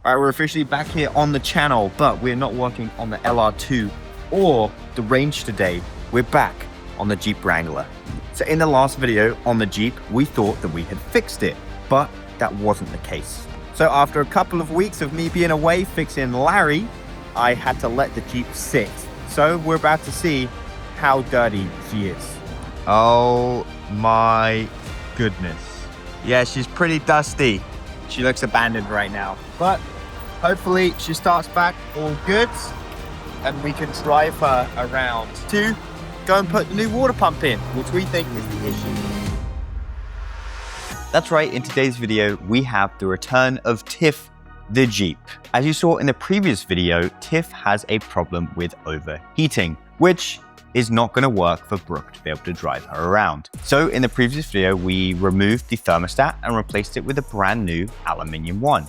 All right, we're officially back here on the channel, but we're not working on the LR2 or the Range today. We're back on the Jeep Wrangler. So in the last video on the Jeep, we thought that we had fixed it, but that wasn't the case. So after a couple of weeks of me being away fixing Larry, I had to let the Jeep sit. So we're about to see how dirty she is. Oh my goodness. Yeah, she's pretty dusty. She looks abandoned right now, but hopefully she starts back all good and we can drive her around to go and put the new water pump in, which we think is the issue. That's right, in today's video, we have the return of Tiff the Jeep. As you saw in the previous video, Tiff has a problem with overheating, which is not going to work for Brooke to be able to drive her around. So in the previous video, we removed the thermostat and replaced it with a brand new aluminium one.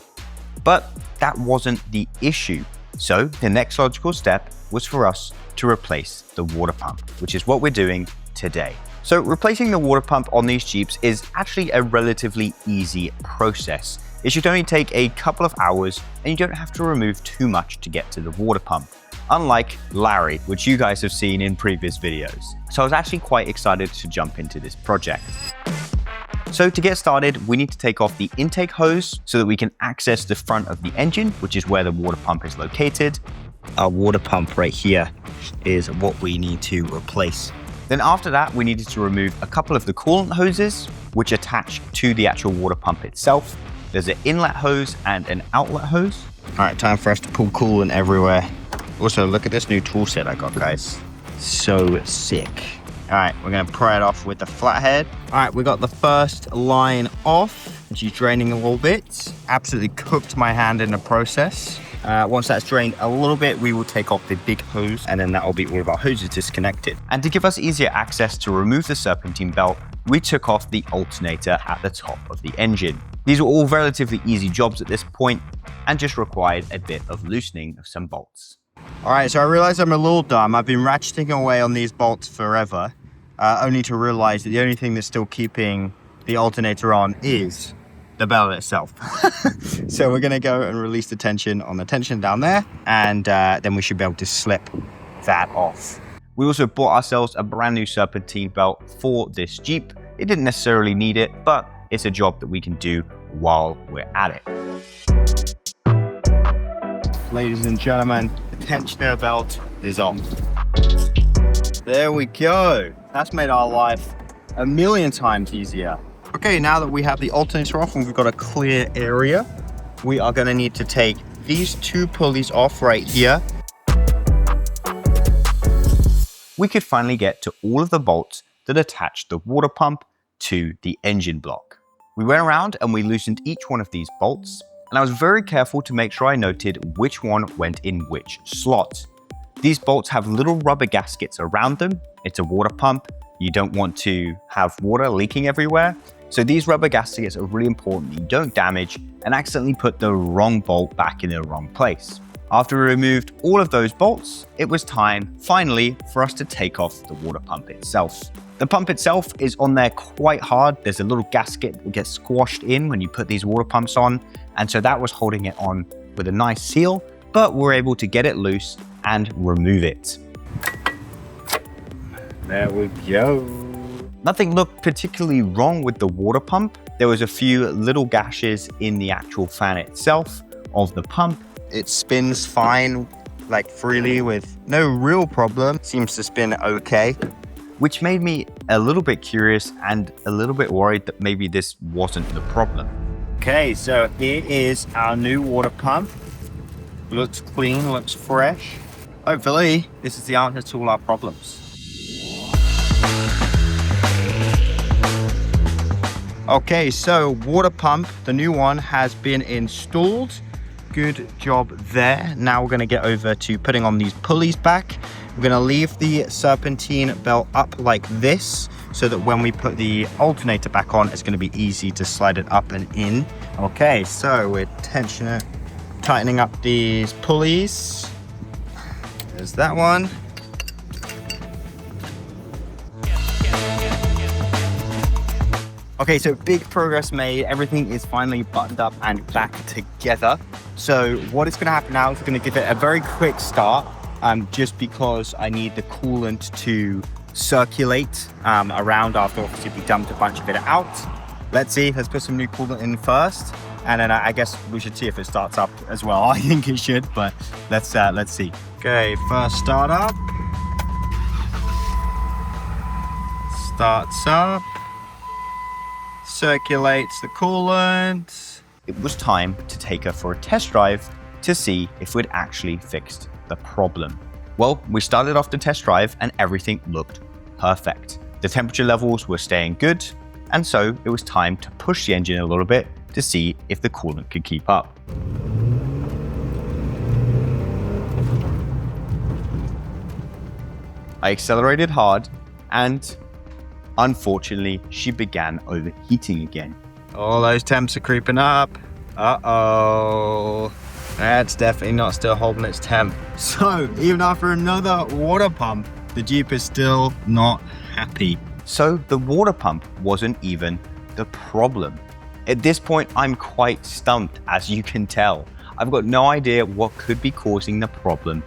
But that wasn't the issue. So the next logical step was for us to replace the water pump, which is what we're doing today. So replacing the water pump on these Jeeps is actually a relatively easy process. It should only take a couple of hours and you don't have to remove too much to get to the water pump, unlike Larry, which you guys have seen in previous videos. So I was actually quite excited to jump into this project. So to get started, we need to take off the intake hose so that we can access the front of the engine, which is where the water pump is located. Our water pump right here is what we need to replace. Then after that, we needed to remove a couple of the coolant hoses, which attach to the actual water pump itself. There's an inlet hose and an outlet hose. All right, time for us to pull coolant everywhere. Also, look at this new tool set I got, guys. So sick. All right, we're gonna pry it off with the flathead. All right, we got the first line off, and she's draining a little bit. Absolutely cooked my hand in the process. Once that's drained a little bit, we will take off the big hose, and then that will be all of our hoses disconnected. And to give us easier access to remove the serpentine belt, we took off the alternator at the top of the engine. These were all relatively easy jobs at this point, and just required a bit of loosening of some bolts. All right, so I realize I'm a little dumb. I've been ratcheting away on these bolts forever, only to realize that the only thing that's still keeping the alternator on is the belt itself. So we're gonna go and release the tension on the tension down there, and then we should be able to slip that off. We also bought ourselves a brand new serpentine belt for this Jeep. It didn't necessarily need it, but it's a job that we can do while we're at it. Ladies and gentlemen, the tensioner belt is on. There we go. That's made our life a million times easier. Okay, now that we have the alternator off and we've got a clear area, we are gonna need to take these two pulleys off right here. We could finally get to all of the bolts that attach the water pump to the engine block. We went around and we loosened each one of these bolts, and I was very careful to make sure I noted which one went in which slot. These bolts have little rubber gaskets around them. It's a water pump. You don't want to have water leaking everywhere. So these rubber gaskets are really important that you don't damage and accidentally put the wrong bolt back in the wrong place. After we removed all of those bolts, it was time, finally, for us to take off the water pump itself. The pump itself is on there quite hard. There's a little gasket that gets squashed in when you put these water pumps on, and so that was holding it on with a nice seal, but we're able to get it loose and remove it. There we go. Nothing looked particularly wrong with the water pump. There was a few little gashes in the actual fan itself of the pump. It spins fine, like freely with no real problem. Seems to spin okay, which made me a little bit curious and a little bit worried that maybe this wasn't the problem. Okay, so here is our new water pump. Looks clean, looks fresh. Hopefully, this is the answer to all our problems. Okay, so water pump, the new one has been installed. Good job there. Now we're gonna get over to putting on these pulleys back. We're gonna leave the serpentine belt up like this so that when we put the alternator back on, it's gonna be easy to slide it up and in. Okay, so we're tightening up these pulleys. There's that one. Okay, so big progress made. Everything is finally buttoned up and back together. So what is going to happen now is going to give it a very quick start, just because I need the coolant to circulate around after obviously we dumped a bunch of it out. Let's see, let's put some new coolant in first. And then I guess we should see if it starts up as well. I think it should, but let's see. Okay, first startup. Starts up. Circulates the coolant. It was time to take her for a test drive to see if we'd actually fixed the problem. Well, we started off the test drive and everything looked perfect. The temperature levels were staying good, and so it was time to push the engine a little bit to see if the coolant could keep up. I accelerated hard, and unfortunately, she began overheating again. All those temps are creeping up. Uh-oh. That's definitely not still holding its temp. So, even after another water pump, the Jeep is still not happy. So, the water pump wasn't even the problem. At this point, I'm quite stumped, as you can tell. I've got no idea what could be causing the problem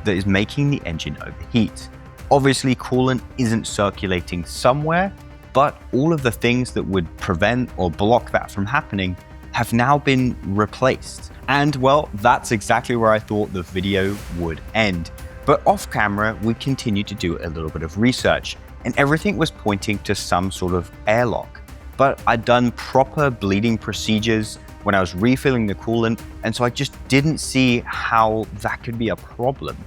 that is making the engine overheat. Obviously, coolant isn't circulating somewhere, but all of the things that would prevent or block that from happening have now been replaced. And well, that's exactly where I thought the video would end. But off camera, we continued to do a little bit of research, and everything was pointing to some sort of airlock. But I'd done proper bleeding procedures when I was refilling the coolant, and so I just didn't see how that could be a problem.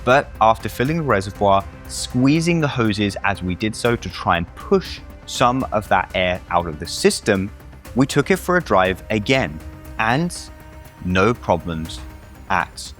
But after filling the reservoir, squeezing the hoses as we did so to try and push some of that air out of the system, we took it for a drive again, and no problems at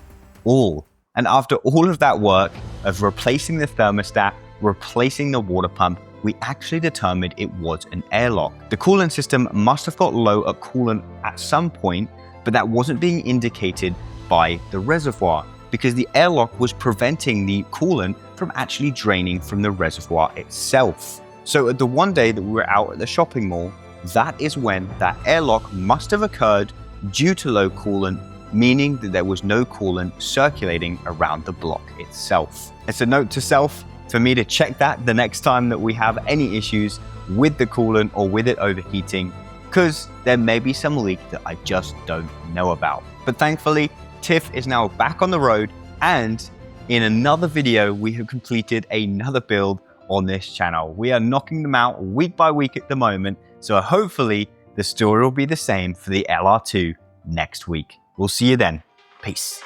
all. And after all of that work of replacing the thermostat, replacing the water pump, we actually determined it was an airlock. The coolant system must have got low at coolant at some point, but that wasn't being indicated by the reservoir because the airlock was preventing the coolant from actually draining from the reservoir itself. So at the one day that we were out at the shopping mall, that is when that airlock must have occurred due to low coolant, meaning that there was no coolant circulating around the block itself. It's a note to self for me to check that the next time that we have any issues with the coolant or with it overheating, because there may be some leak that I just don't know about. But thankfully, Tiff is now back on the road, and in another video, we have completed another build on this channel. We are knocking them out week by week at the moment, so hopefully the story will be the same for the LR2 next week. We'll see you then. Peace.